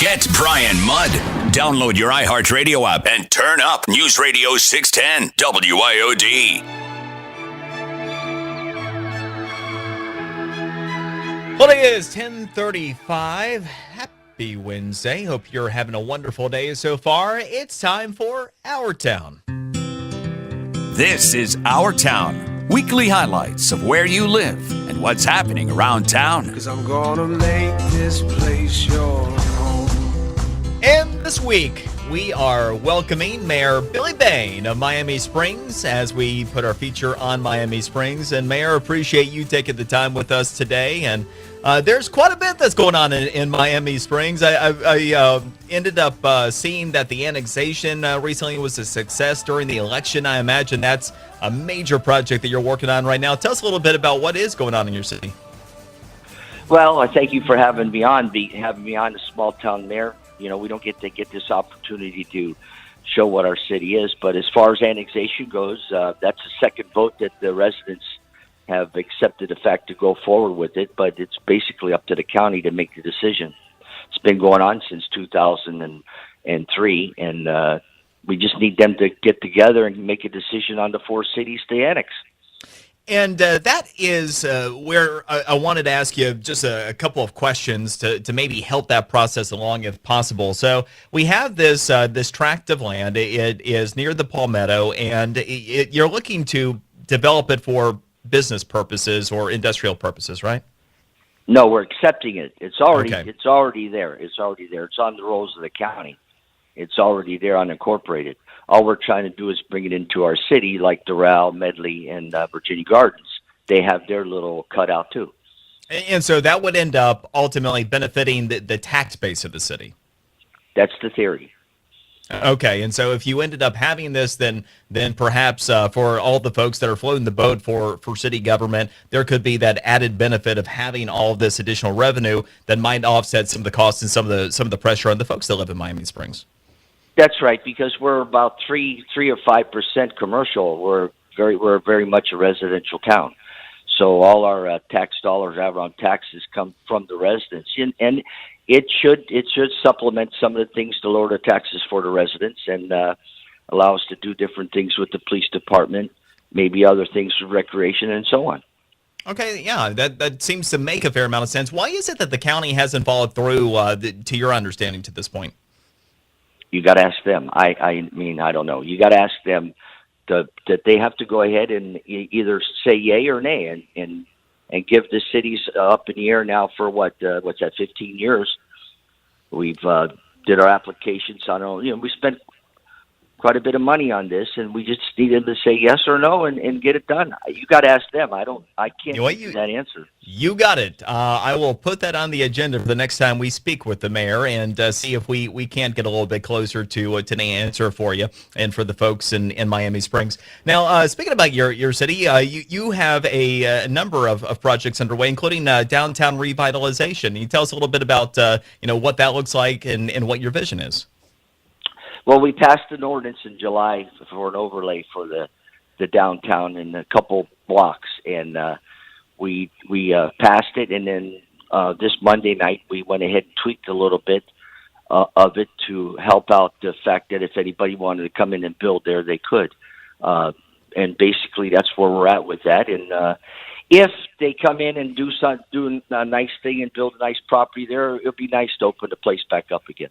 Get Brian Mudd. Download your iHeartRadio app and turn up News Radio 610 WIOD. Well, it is 10:35. Happy Wednesday. Hope you're having a wonderful day so far. It's time for Our Town. This is Our Town. Weekly highlights of where you live and what's happening around town. 'Cause I'm gonna make this place your home. And this week, we are welcoming Mayor Billy Bain of Miami Springs as we put our feature on Miami Springs. And Mayor, appreciate you taking the time with us today. And there's quite a bit that's going on in Miami Springs. I ended up seeing that the annexation recently was a success during the election. I imagine that's a major project that you're working on right now. Tell us a little bit about what is going on in your city. Well, I thank you for having me on. Having me on, the small town mayor. You know, we don't get this opportunity to show what our city is. But as far as annexation goes, that's the second vote that the residents have accepted the fact to go forward with it. But it's basically up to the county to make the decision. It's been going on since 2003, and we just need them to get together and make a decision on the four cities to annex. And that is where I wanted to ask you just a couple of questions to maybe help that process along if possible. So we have this tract of land. It is near the Palmetto, and you're looking to develop it for business purposes or industrial purposes, right? No, we're accepting it. It's already Okay. It's already there. It's already there. It's on the rolls of the county. It's already there, unincorporated. All we're trying to do is bring it into our city, like Doral, Medley, and Virginia Gardens. They have their little cutout, too. And so that would end up ultimately benefiting the tax base of the city. That's the theory. Okay, and so if you ended up having this, then perhaps for all the folks that are floating the boat for city government, there could be that added benefit of having all of this additional revenue that might offset some of the costs and some of the pressure on the folks that live in Miami Springs. That's right, because we're about 3 or 5% commercial. We're very much a residential town. So all our tax dollars out on taxes come from the residents, and it should supplement some of the things to lower the taxes for the residents and allow us to do different things with the police department, maybe other things for recreation and so on. Okay, yeah, that seems to make a fair amount of sense. Why is it that the county hasn't followed through, to your understanding, to this point? You got to ask them. I mean, I don't know. You got to ask them that they have to go ahead and either say yay or nay, and give the cities up in the air now for what's that, 15 years. We've did our applications. I don't. We spent quite a bit of money on this, and we just need them to say yes or no and get it done. You got to ask them. I can't give you that answer. You got it. I will put that on the agenda for the next time we speak with the mayor and see if we can't get a little bit closer to the answer for you and for the folks in Miami Springs. Now, speaking about your city, you have a number of projects underway, including downtown revitalization. Can you tell us a little bit about what that looks like and what your vision is? Well, we passed an ordinance in July for an overlay for the downtown in a couple blocks, and we passed it. And then this Monday night, we went ahead and tweaked a little bit of it to help out the fact that if anybody wanted to come in and build there, they could. And basically, that's where we're at with that. And if they come in and do a nice thing and build a nice property there, it'll be nice to open the place back up again.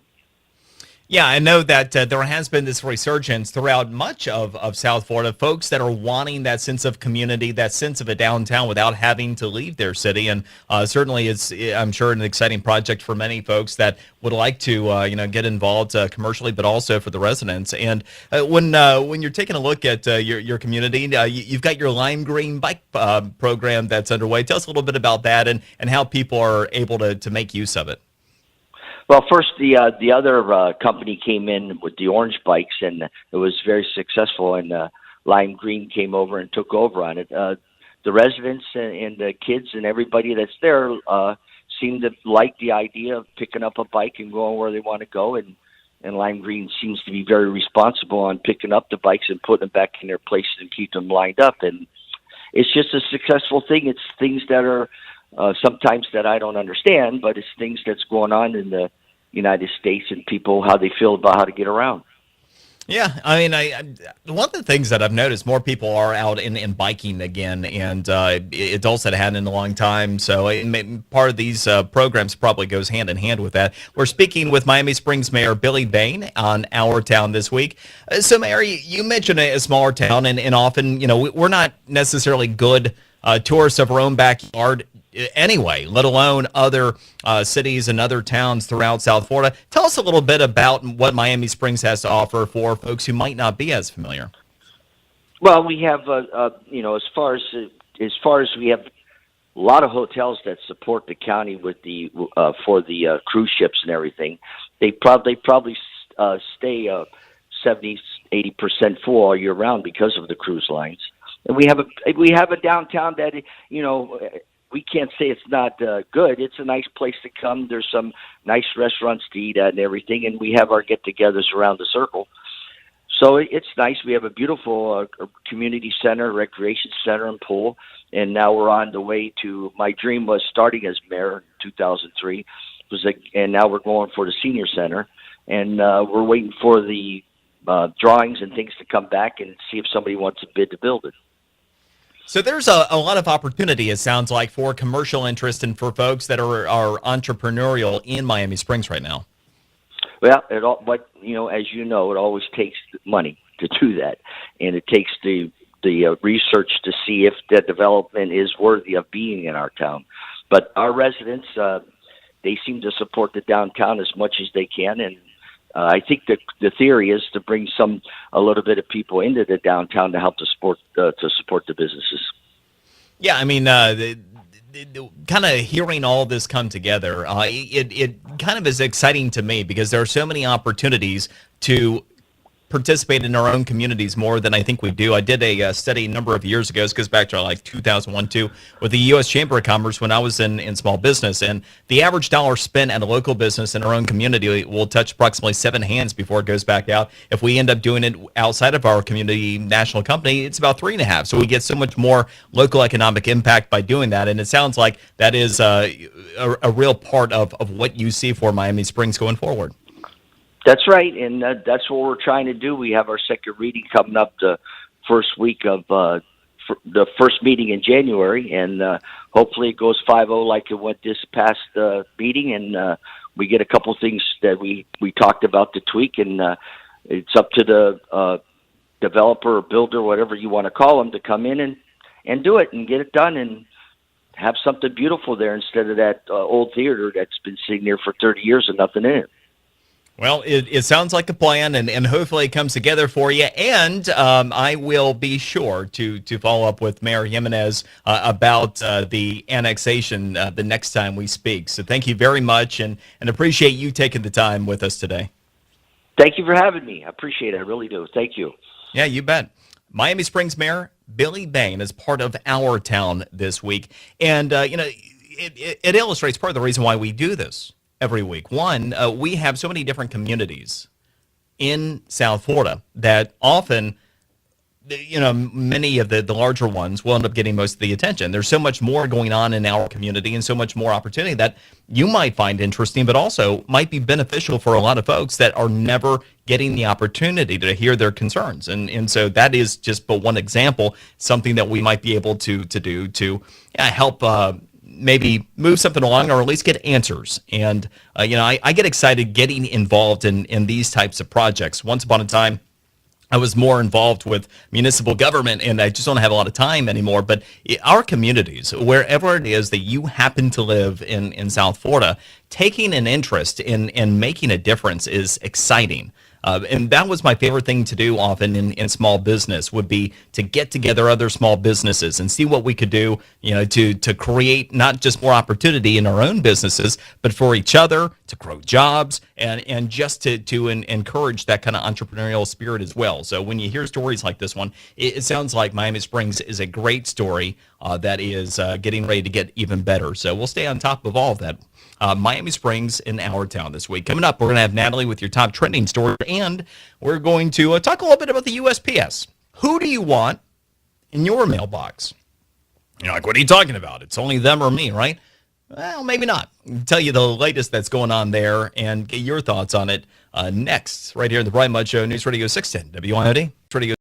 Yeah, I know that there has been this resurgence throughout much of South Florida, folks that are wanting that sense of community, that sense of a downtown without having to leave their city. And certainly it's, I'm sure, an exciting project for many folks that would like to, get involved commercially, but also for the residents. And when you're taking a look at your community, you've got your Lime Green bike program that's underway. Tell us a little bit about that and how people are able to make use of it. Well, first, the other company came in with the orange bikes, and it was very successful, and Lime Green came over and took over on it. The residents and the kids and everybody that's there seem to like the idea of picking up a bike and going where they want to go, and Lime Green seems to be very responsible on picking up the bikes and putting them back in their places and keep them lined up. And it's just a successful thing. It's things that are sometimes that I don't understand, but it's things that's going on in United States and people how they feel about how to get around. Yeah, I mean, one of the things that I've noticed, more people are out in biking again, and adults that hadn't in a long time. So part of these programs probably goes hand in hand with that. We're speaking with Miami Springs Mayor Billy Bain on Our Town this week. So, Mayor, you mentioned a smaller town, and often, we're not necessarily good tourists of our own backyard anyway, let alone other cities and other towns throughout South Florida. Tell us a little bit about what Miami Springs has to offer for folks who might not be as familiar. Well, we have, as far as we have a lot of hotels that support the county with the for the cruise ships and everything. They probably stay 70-80% full all year round because of the cruise lines. And we have a downtown that we can't say it's not good. It's a nice place to come. There's some nice restaurants to eat at and everything, and we have our get-togethers around the circle. So it's nice. We have a beautiful community center, recreation center, and pool. And now we're on the way to, my dream was starting as mayor in 2003, and now we're going for the senior center. And we're waiting for the drawings and things to come back and see if somebody wants to bid to build it. So there's a lot of opportunity, it sounds like, for commercial interest and for folks that are entrepreneurial in Miami Springs right now. Well, but as you know, it always takes money to do that, and it takes the research to see if the development is worthy of being in our town. But our residents, they seem to support the downtown as much as they can, and I think the theory is to bring a little bit of people into the downtown to help support the businesses. Yeah, I mean, kind of hearing all this come together, it kind of is exciting to me because there are so many opportunities to participate in our own communities more than I think we do. I did a study a number of years ago. This goes back to like 2001-2 with the U.S. Chamber of Commerce when I was in small business. And the average dollar spent at a local business in our own community will touch approximately 7 hands before it goes back out. If we end up doing it outside of our community national company, it's about 3.5. So we get so much more local economic impact by doing that. And it sounds like that is a real part of what you see for Miami Springs going forward. That's right, and that's what we're trying to do. We have our second reading coming up the first week of the first meeting in January, and hopefully it goes 5-0 like it went this past meeting, and we get a couple things that we talked about to tweak, and it's up to the developer or builder, whatever you want to call them, to come in and do it and get it done and have something beautiful there instead of that old theater that's been sitting there for 30 years and nothing in it. Well, it sounds like a plan, and hopefully it comes together for you. And I will be sure to follow up with Mayor Jimenez about the annexation the next time we speak. So thank you very much, and appreciate you taking the time with us today. Thank you for having me. I appreciate it. I really do. Thank you. Yeah, you bet. Miami Springs Mayor Billy Bain is part of Our Town this week. And, it illustrates part of the reason why we do this every week. One, we have so many different communities in South Florida that often, many of the larger ones will end up getting most of the attention. There's so much more going on in our community and so much more opportunity that you might find interesting, but also might be beneficial for a lot of folks that are never getting the opportunity to hear their concerns. And so that is just but one example, something that we might be able to do to help maybe move something along or at least get answers. And, I get excited getting involved in these types of projects. Once upon a time, I was more involved with municipal government, and I just don't have a lot of time anymore. But our communities, wherever it is that you happen to live in South Florida, taking an interest in making a difference is exciting. And that was my favorite thing to do often in small business, would be to get together other small businesses and see what we could do, to create not just more opportunity in our own businesses, but for each other, to grow jobs, and just to encourage that kind of entrepreneurial spirit as well. So when you hear stories like this one, it sounds like Miami Springs is a great story that is getting ready to get even better. So we'll stay on top of all of that. Miami Springs in Our Town this week. Coming up, we're going to have Natalie with your top trending story, and we're going to talk a little bit about the USPS. Who do you want in your mailbox? You're like, what are you talking about? It's only them or me, right? Well, maybe not. I'll tell you the latest that's going on there and get your thoughts on it next, right here in the Brian Mudd Show, News Radio 610 WIOD. Radio